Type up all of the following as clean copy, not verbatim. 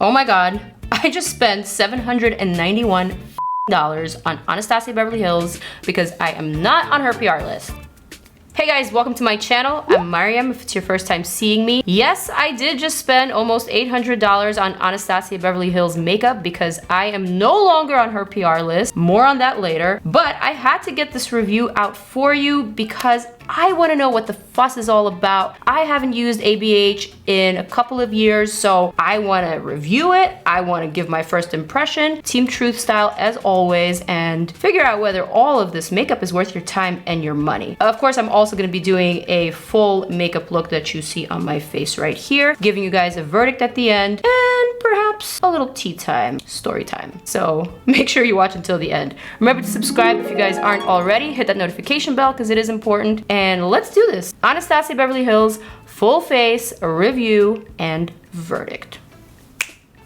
Oh my God, I just spent $791 on Anastasia Beverly Hills because I am not on her PR list. Hey guys, welcome to my channel. I'm Maryam, if it's your first time seeing me. Yes, I did just spend almost $800 on Anastasia Beverly Hills makeup because I am no longer on her PR list. More on that later. But I had to get this review out for you because I want to know what the fuss is all about. I haven't used ABH in a couple of years, so I want to review it. I want to give my first impression, Team Truth style as always, and figure out whether all of this makeup is worth your time and your money. Of course, I'm also going to be doing a full makeup look that you see on my face right here, giving you guys a verdict at the end, and perhaps a little tea time, story time. So make sure you watch until the end. Remember to subscribe if you guys aren't already. Hit that notification bell because it is important. And let's do this. Anastasia Beverly Hills full face review and verdict.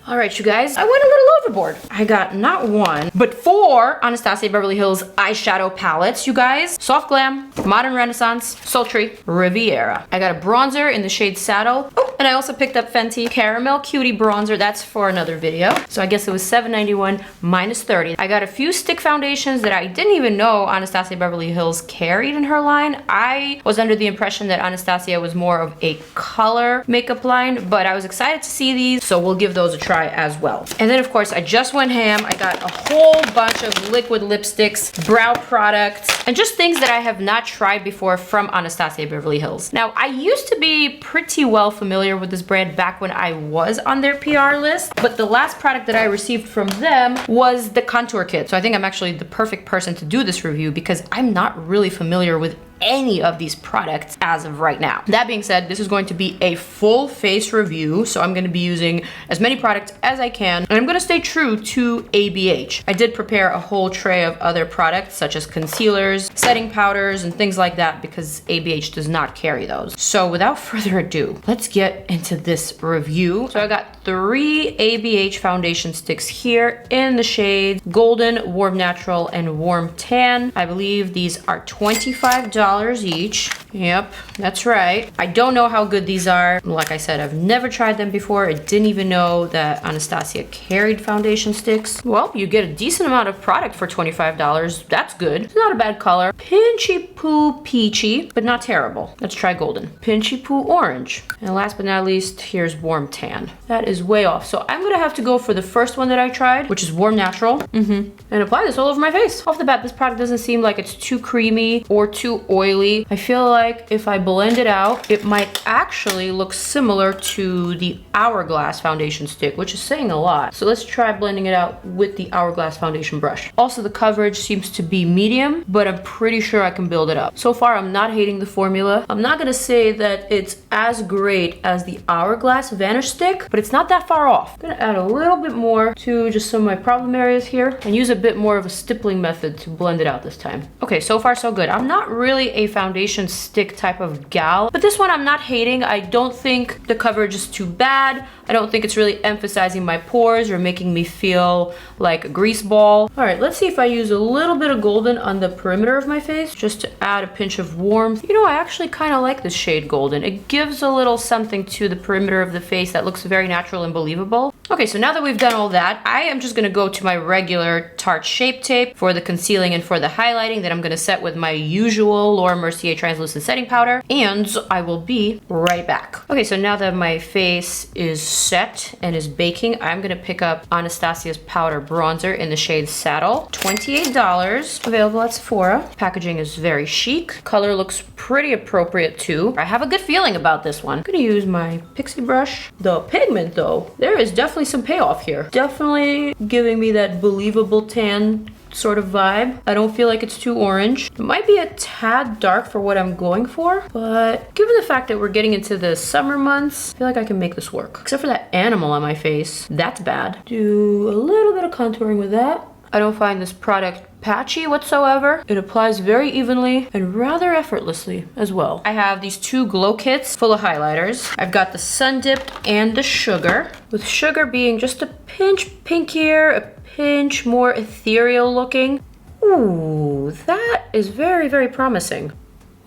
All right, you guys, I went a little overboard. I got not one, but 4 Anastasia Beverly Hills eyeshadow palettes, you guys. Soft Glam, Modern Renaissance, Sultry, Riviera. I got a bronzer in the shade Saddle. Oh, and I also picked up Fenty Caramel Cutie Bronzer. That's for another video. So I guess it was $791 minus 30. I got a few stick foundations that I didn't even know Anastasia Beverly Hills carried in her line. I was under the impression that Anastasia was more of a color makeup line, but I was excited to see these, so we'll give those a try as well. And then of course I just went ham. I got a whole bunch of liquid lipsticks, brow products, and just things that I have not tried before from Anastasia Beverly Hills. Now I used to be pretty well familiar with this brand back when I was on their PR list, but the last product that I received from them was the contour kit. So I think I'm actually the perfect person to do this review because I'm not really familiar with any of these products as of right now. That being said, this is going to be a full face review, so I'm going to be using as many products as I can, and I'm going to stay true to ABH. I did prepare a whole tray of other products such as concealers, setting powders, and things like that because ABH does not carry those. So without further ado, let's get into this review. So I got 3 ABH foundation sticks here in the shades Golden, Warm Natural, and Warm Tan. I believe these are $25 each. Yep, that's right. I don't know how good these are. Like I said, I've never tried them before. I didn't even know that Anastasia carried foundation sticks. Well, you get a decent amount of product for $25. That's good. It's not a bad color. Pinchy Poo Peachy, but not terrible. Let's try Golden. Pinchy Poo Orange. And last but not least, here's Warm Tan. That is way off. So I'm gonna have to go for the first one that I tried, which is Warm Natural. And apply this all over my face. Off the bat, this product doesn't seem like it's too creamy or too oily. I feel like if I blend it out, it might actually look similar to the Hourglass foundation stick, which is saying a lot. So let's try blending it out with the Hourglass foundation brush. Also, the coverage seems to be medium, but I'm pretty sure I can build it up. So far, I'm not hating the formula. I'm not gonna say that it's as great as the Hourglass Vanish stick, but it's not that far off. I'm gonna add a little bit more to just some of my problem areas here and use a bit more of a stippling method to blend it out this time. Okay, so far so good. I'm not really a foundation stick type of gal, but this one I'm not hating. I don't think the coverage is too bad. I don't think it's really emphasizing my pores or making me feel like a grease ball. All right, let's see if I use a little bit of Golden on the perimeter of my face just to add a pinch of warmth. You know, I actually kind of like this shade Golden. It gives a little something to the perimeter of the face that looks very natural and believable. Okay, so now that we've done all that, I am just gonna go to my regular Tarte Shape Tape for the concealing and for the highlighting that I'm gonna set with my usual Laura Mercier translucent setting powder, and I will be right back. Okay, so now that my face is set and is baking, I'm gonna pick up Anastasia's powder bronzer in the shade Saddle. $28, available at Sephora. Packaging is very chic. Color looks pretty appropriate too. I have a good feeling about this one. I'm gonna use my pixie brush. The pigment though, there is definitely some payoff here. Definitely giving me that believable tan sort of vibe. I don't feel like it's too orange. It might be a tad dark for what I'm going for, but given the fact that we're getting into the summer months, I feel like I can make this work. Except for that animal on my face. That's bad. Do a little bit of contouring with that. I don't find this product patchy whatsoever. It applies very evenly and rather effortlessly as well. I have these 2 glow kits full of highlighters. I've got the Sundipped and the Sugar, with Sugar being just a pinch pinkier, a pinch more ethereal looking. Ooh, that is very, very promising.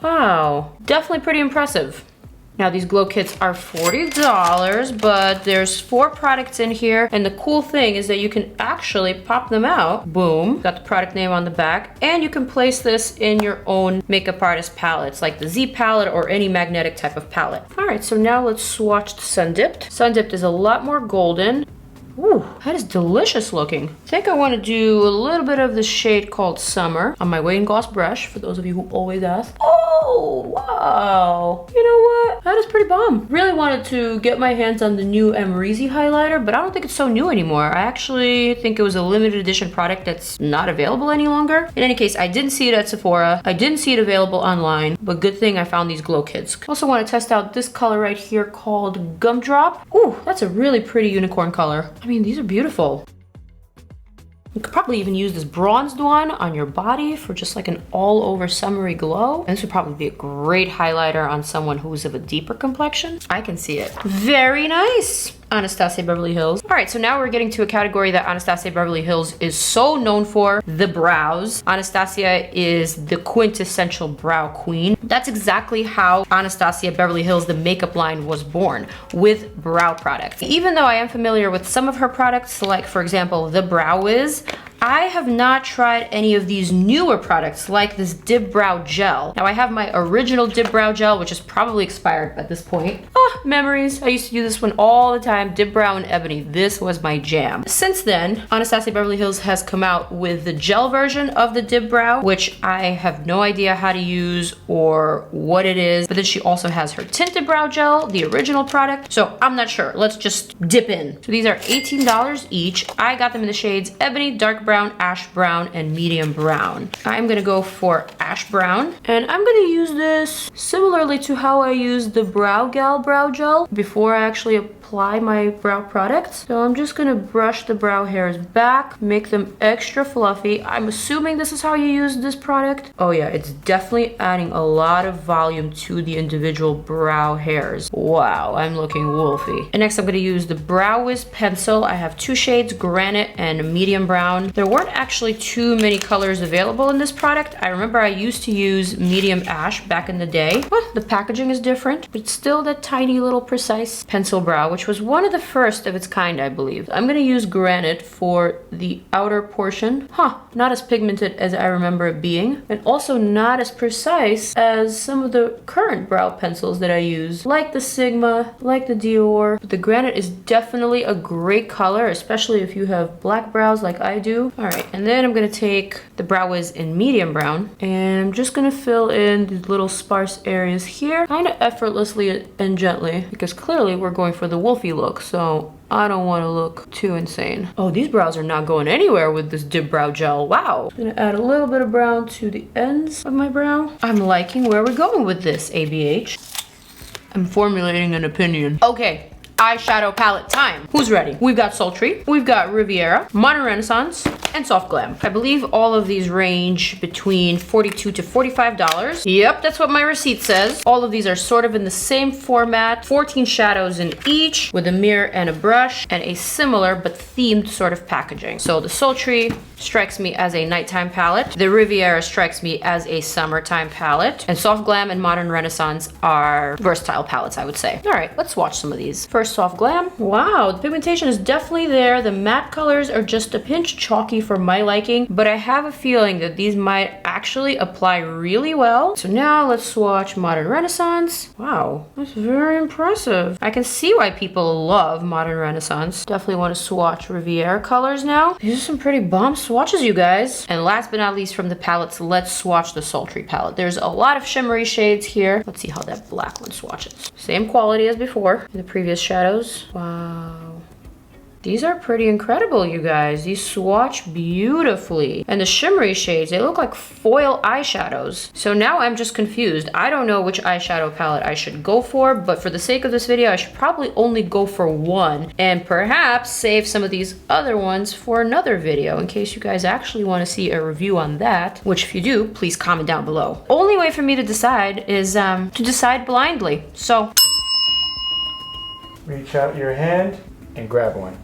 Wow, definitely pretty impressive. Now these glow kits are $40, but there's 4 products in here. And the cool thing is that you can actually pop them out. Boom, got the product name on the back. And you can place this in your own makeup artist palettes, like the Z palette or any magnetic type of palette. All right, so now let's swatch the Sundipped. Sundipped is a lot more golden. Ooh, that is delicious looking. I think I want to do a little bit of the shade called Summer on my Wayne Goss brush, for those of you who always ask. Oh, wow. You know what? That is pretty bomb. Really wanted to get my hands on the new Amrezy highlighter, but I don't think it's so new anymore. I actually think it was a limited edition product that's not available any longer. In any case, I didn't see it at Sephora. I didn't see it available online, but good thing I found these glow kits. Also want to test out this color right here called Gumdrop. Ooh, that's a really pretty unicorn color. I mean, these are beautiful. You could probably even use this bronzed one on your body for just like an all over summery glow. And this would probably be a great highlighter on someone who's of a deeper complexion. I can see it. Very nice. Anastasia Beverly Hills. All right, so now we're getting to a category that Anastasia Beverly Hills is so known for, the brows. Anastasia is the quintessential brow queen. That's exactly how Anastasia Beverly Hills, the makeup line, was born, with brow products. Even though I am familiar with some of her products, like for example, the Brow Wiz, I have not tried any of these newer products like this Dipbrow Gel. Now I have my original Dipbrow Gel, which is probably expired at this point. Oh, memories. I used to use this one all the time, Dipbrow and Ebony. This was my jam. Since then, Anastasia Beverly Hills has come out with the gel version of the Dipbrow, which I have no idea how to use or what it is. But then she also has her tinted brow gel, the original product. So I'm not sure. Let's just dip in. So these are $18 each. I got them in the shades Ebony, Dark Brown, Ash Brown, and Medium Brown. I'm gonna go for Ash Brown, and I'm gonna use this similarly to how I used the Brow Gel before I actually apply my brow products. So I'm just gonna brush the brow hairs back, make them extra fluffy. I'm assuming this is how you use this product. Oh yeah, it's definitely adding a lot of volume to the individual brow hairs. Wow, I'm looking wolfy. And next I'm gonna use the Brow Wiz pencil. I have 2 shades, Granite and Medium Brown. There weren't actually too many colors available in this product. I remember I used to use Medium Ash back in the day. Well, the packaging is different, but it's still that tiny little precise pencil brow, which was one of the first of its kind, I believe. I'm gonna use Granite for the outer portion. Not as pigmented as I remember it being, and also not as precise as some of the current brow pencils that I use, like the Sigma, like the Dior. But the Granite is definitely a great color, especially if you have black brows like I do. All right, and then I'm gonna take the Brow Wiz in Medium Brown, and I'm just gonna fill in these little sparse areas here, kind of effortlessly and gently, because clearly we're going for the wolfy look, so I don't want to look too insane. Oh, these brows are not going anywhere with this Dipbrow Gel. Wow. I'm gonna add a little bit of brown to the ends of my brow. I'm liking where we're going with this, ABH. I'm formulating an opinion. Okay. Eyeshadow palette time. Who's ready? We've got Sultry, we've got Riviera, Modern Renaissance, and Soft Glam. I believe all of these range between $42 to $45. Yep, that's what my receipt says. All of these are sort of in the same format, 14 shadows in each, with a mirror and a brush, and a similar but themed sort of packaging. So the Sultry strikes me as a nighttime palette. The Riviera strikes me as a summertime palette. And Soft Glam and Modern Renaissance are versatile palettes, I would say. All right, let's swatch some of these. First, Soft Glam. Wow, the pigmentation is definitely there. The matte colors are just a pinch chalky for my liking, but I have a feeling that these might actually apply really well. So now let's swatch Modern Renaissance. Wow, that's very impressive. I can see why people love Modern Renaissance. Definitely want to swatch Riviera colors now. These are some pretty bomb swatches, you guys. And last but not least from the palettes, let's swatch the Sultry palette. There's a lot of shimmery shades here. Let's see how that black one swatches. Same quality as before in the previous shadows. Wow. These are pretty incredible, you guys. These swatch beautifully. And the shimmery shades, they look like foil eyeshadows. So now I'm just confused. I don't know which eyeshadow palette I should go for, but for the sake of this video, I should probably only go for one and perhaps save some of these other ones for another video in case you guys actually want to see a review on that, which if you do, please comment down below. Only way for me to decide is to decide blindly. So reach out your hand and grab one.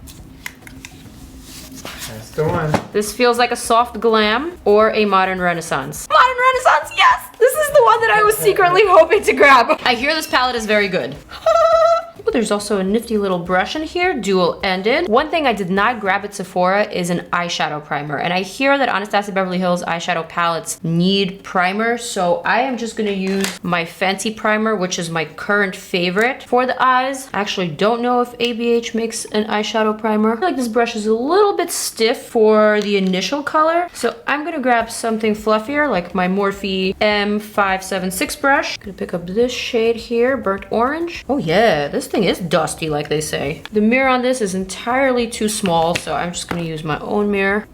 That's the one. This feels like a Soft Glam or a Modern Renaissance. Modern Renaissance, yes! This is is the one that I was secretly hoping to grab. I hear this palette is very good. Ooh, there's also a nifty little brush in here, dual-ended. One thing I did not grab at Sephora is an eyeshadow primer. And I hear that Anastasia Beverly Hills eyeshadow palettes need primer. So I am just gonna use my FENTY primer, which is my current favorite for the eyes. I actually don't know if ABH makes an eyeshadow primer. I feel like this brush is a little bit stiff for the initial color. So I'm gonna grab something fluffier, like my Morphe M576 brush. I'm gonna pick up this shade here, burnt orange. Oh yeah, this thing is dusty, like they say. The mirror on this is entirely too small, so I'm just gonna use my own mirror.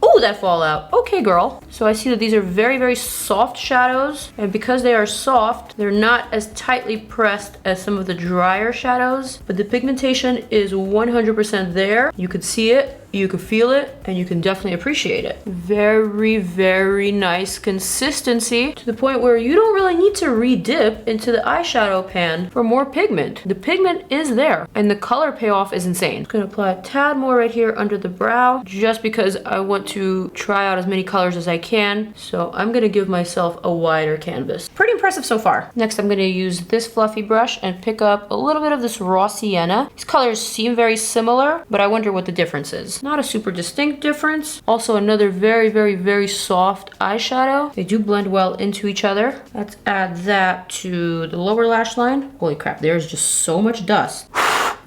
Oh, that fallout. Okay, girl. So I see that these are very, very soft shadows, and because they are soft, they're not as tightly pressed as some of the drier shadows, but the pigmentation is 100% there. You could see it, you can feel it, and you can definitely appreciate it. Very, very nice consistency to the point where you don't really need to re-dip into the eyeshadow pan for more pigment. The pigment is there, and the color payoff is insane. I'm gonna apply a tad more right here under the brow, just because I want to try out as many colors as I can. So I'm gonna give myself a wider canvas. Pretty impressive so far. Next, I'm gonna use this fluffy brush and pick up a little bit of this raw sienna. These colors seem very similar, but I wonder what the difference is. Not a super distinct difference. Also another very, very, very soft eyeshadow. They do blend well into each other. Let's add that to the lower lash line. Holy crap, there's just so much dust.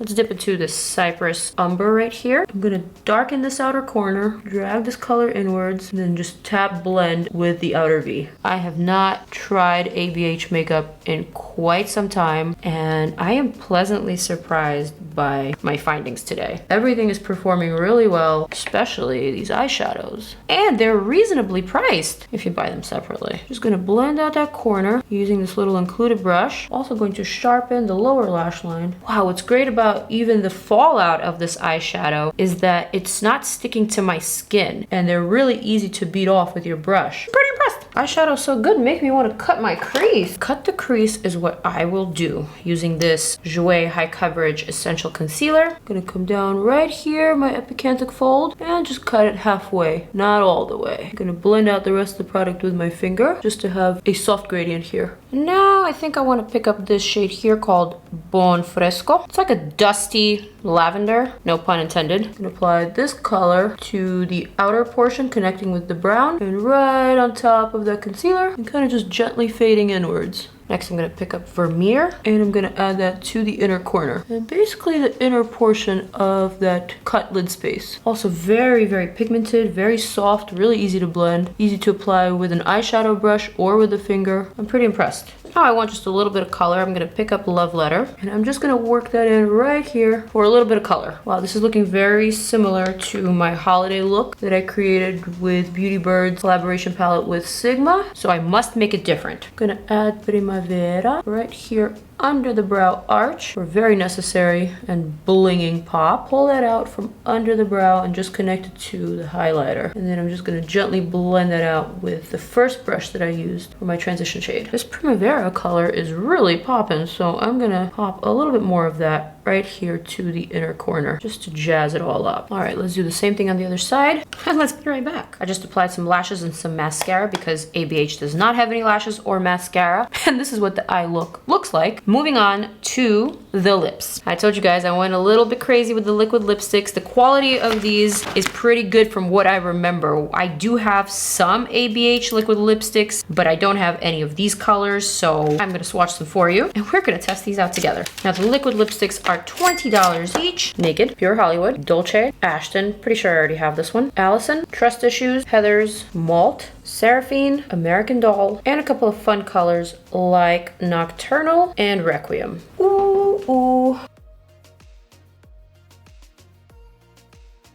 Let's dip into this Cypress Umber right here. I'm gonna darken this outer corner, drag this color inwards, and then just tap blend with the outer V. I have not tried ABH makeup in quite some time, and I am pleasantly surprised by my findings today. Everything is performing really well, especially these eyeshadows. And they're reasonably priced if you buy them separately. Just gonna blend out that corner using this little included brush. Also going to sharpen the lower lash line. Wow, what's great about even the fallout of this eyeshadow is that it's not sticking to my skin, and they're really easy to beat off with your brush. Pretty impressed. Eyeshadow's so good, make me want to cut my crease. Cut the crease is what I will do using this Jouer High Coverage Essential Concealer. I'm gonna come down right here, my epicanthal fold, and just cut it halfway, not all the way. I'm gonna blend out the rest of the product with my finger just to have a soft gradient here. And now I think I want to pick up this shade here called Bon Fresco. It's like a dusty lavender, no pun intended. I'm gonna apply this color to the outer portion connecting with the brown and right on top of the concealer and kind of just gently fading inwards. Next, I'm gonna pick up Vermeer and I'm gonna add that to the inner corner and basically the inner portion of that cut lid space. Also very, very pigmented, very soft, really easy to blend, easy to apply with an eyeshadow brush or with a finger. I'm pretty impressed. Now I want just a little bit of color. I'm gonna pick up Love Letter and I'm just gonna work that in right here for a little bit of color. Wow, this is looking very similar to my holiday look that I created with Beauty Bird's collaboration palette with Sigma. So I must make it different. I'm gonna add Primavera right here under the brow arch for very necessary and blinging pop. Pull that out from under the brow and just connect it to the highlighter. And then I'm just gonna gently blend that out with the first brush that I used for my transition shade. This Primavera color is really popping, so I'm gonna pop a little bit more of that right here to the inner corner just to jazz it all up. All right, let's do the same thing on the other side and let's be right back. I just applied some lashes and some mascara because ABH does not have any lashes or mascara, and this is what the eye look looks like. Moving on to the lips. I told you guys I went a little bit crazy with the liquid lipsticks. The quality of these is pretty good from what I remember. I do have some ABH liquid lipsticks, but I don't have any of these colors, so I'm gonna swatch them for you and we're gonna test these out together. Now the liquid lipsticks are $20 each. Naked, Pure Hollywood, Dolce, Ashton, pretty sure I already have this one, Allison, Trust Issues, Heathers, Malt, Seraphine, American Doll, and a couple of fun colors like Nocturnal and Requiem. Ooh, ooh.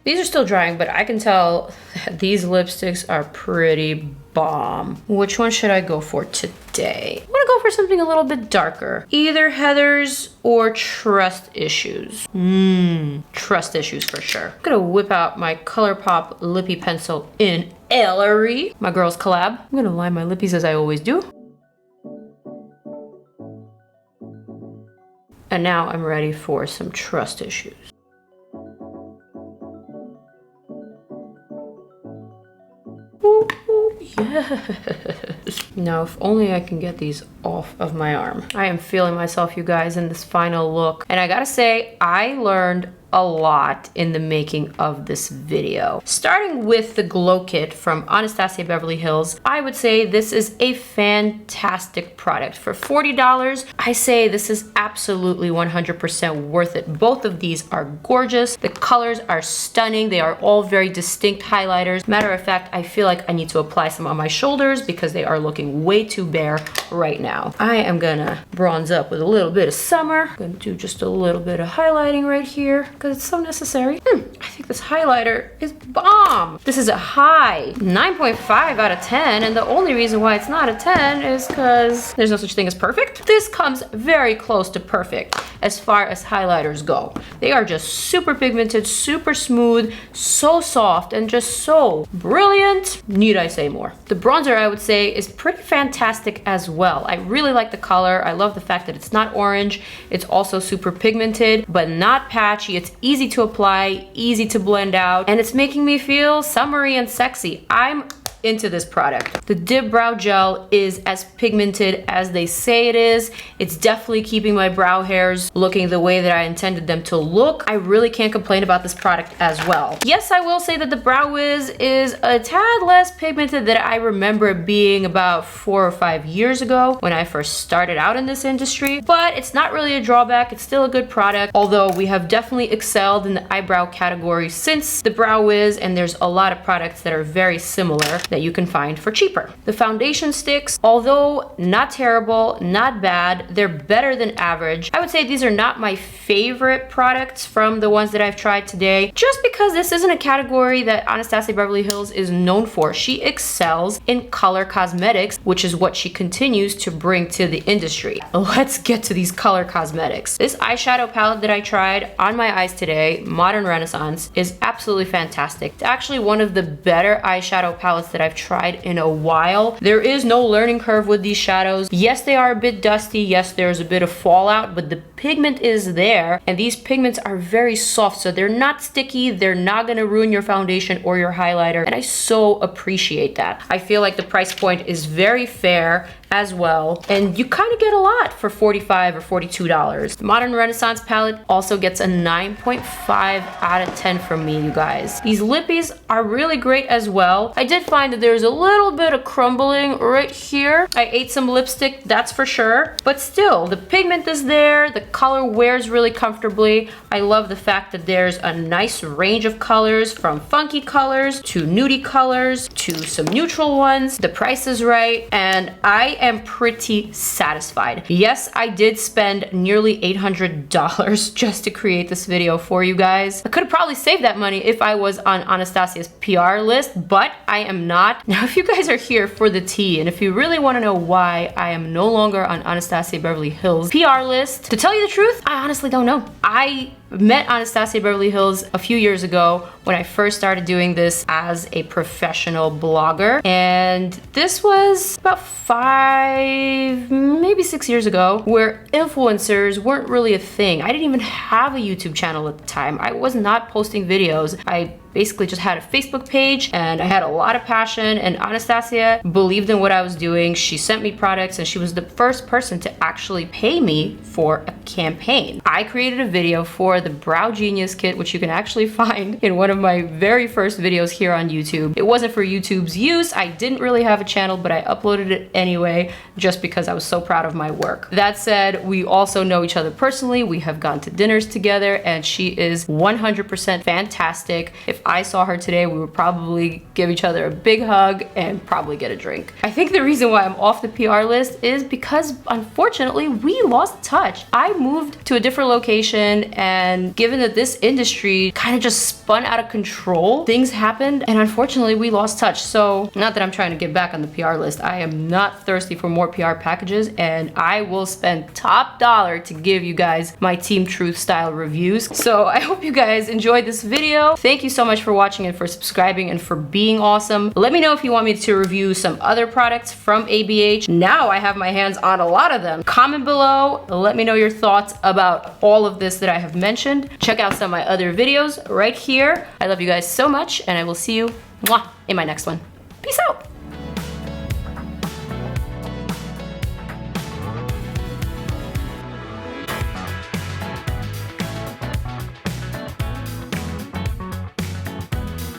These are still drying, but I can tell that these lipsticks are pretty bomb. Which one should I go for today? I'm gonna go for something a little bit darker. Either Heathers or Trust Issues. Trust Issues for sure. I'm gonna whip out my ColourPop Lippy Pencil in Ellery, my girls collab. I'm gonna line my lippies as I always do. And now I'm ready for some Trust Issues. Ooh, ooh. Yes. Now, if only I can get these off of my arm. I am feeling myself, you guys, in this final look. And I gotta say, I learned a lot in the making of this video. Starting with the glow kit from Anastasia Beverly Hills, I would say this is a fantastic product. For $40, I say this is absolutely 100% worth it. Both of these are gorgeous. The colors are stunning. They are all very distinct highlighters. Matter of fact, I feel like I need to apply some on my shoulders because they are looking way too bare right now. I am gonna bronze up with a little bit of summer. I'm gonna do just a little bit of highlighting right here, because it's so necessary. I think this highlighter is bomb. This is a high 9.5 out of 10, and the only reason why it's not a 10 is because there's no such thing as perfect. This comes very close to perfect as far as highlighters go. They are just super pigmented, super smooth, so soft, and just so brilliant. Need I say more? The bronzer, I would say, is pretty fantastic as well. I really like the color. I love the fact that it's not orange. It's also super pigmented, but not patchy. It's easy to apply, easy to blend out, and it's making me feel summery and sexy. I'm into this product. The Dipbrow Gel is as pigmented as they say it is. It's definitely keeping my brow hairs looking the way that I intended them to look. I really can't complain about this product as well. Yes, I will say that the Brow Wiz is a tad less pigmented than I remember it being about 4 or 5 years ago when I first started out in this industry, but it's not really a drawback. It's still a good product, although we have definitely excelled in the eyebrow category since the Brow Wiz, and there's a lot of products that are very similar that you can find for cheaper. The foundation sticks, although not terrible, not bad, they're better than average. I would say these are not my favorite products from the ones that I've tried today, just because this isn't a category that Anastasia Beverly Hills is known for. She excels in color cosmetics, which is what she continues to bring to the industry. Let's get to these color cosmetics. This eyeshadow palette that I tried on my eyes today, Modern Renaissance, is absolutely fantastic. It's actually one of the better eyeshadow palettes that I've tried in a while. There is no learning curve with these shadows. Yes, they are a bit dusty. Yes, there's a bit of fallout, but the pigment is there, and these pigments are very soft, so they're not sticky. They're not gonna ruin your foundation or your highlighter, and I so appreciate that. I feel like the price point is very fair as well, and you kind of get a lot for $45 or $42. The Modern Renaissance palette also gets a 9.5 out of 10 from me, you guys. These lippies are really great as well. I did find that there's a little bit of crumbling right here. I ate some lipstick, that's for sure, but still, the pigment is there, the color wears really comfortably. I love the fact that there's a nice range of colors, from funky colors to nudie colors to some neutral ones. The price is right, and I am pretty satisfied. Yes, I did spend nearly $800 just to create this video for you guys. I could have probably saved that money if I was on Anastasia's PR list, but I am not. Now, if you guys are here for the tea, and if you really want to know why I am no longer on Anastasia Beverly Hills' PR list, to tell you the truth, I honestly don't know. I met Anastasia Beverly Hills a few years ago when I first started doing this as a professional blogger, and this was about 5, maybe 6 years ago, where influencers weren't really a thing. I didn't even have a YouTube channel at the time. I was not posting videos. I basically just had a Facebook page, and I had a lot of passion, and Anastasia believed in what I was doing. She sent me products, and she was the first person to actually pay me for a campaign. I created a video for the Brow Genius kit, which you can actually find in one of my very first videos here on YouTube. It wasn't for YouTube's use. I didn't really have a channel, but I uploaded it anyway, just because I was so proud of my work. That said, we also know each other personally. We have gone to dinners together, and she is 100% fantastic. If I saw her today, we would probably give each other a big hug and probably get a drink. I think the reason why I'm off the PR list is because, unfortunately, we lost touch. I moved to a different location, and given that this industry kind of just spun out of control, things happened, and unfortunately we lost touch. So, not that I'm trying to get back on the PR list. I am not thirsty for more PR packages, and I will spend top dollar to give you guys my Team Truth style reviews. So I hope you guys enjoyed this video. Thank you so much for watching and for subscribing and for being awesome. Let me know if you want me to review some other products from ABH. Now I have my hands on a lot of them. Comment below, let me know your thoughts about all of this that I have mentioned. Check out some of my other videos right here. I love you guys so much, and I will see you in my next one. Peace out.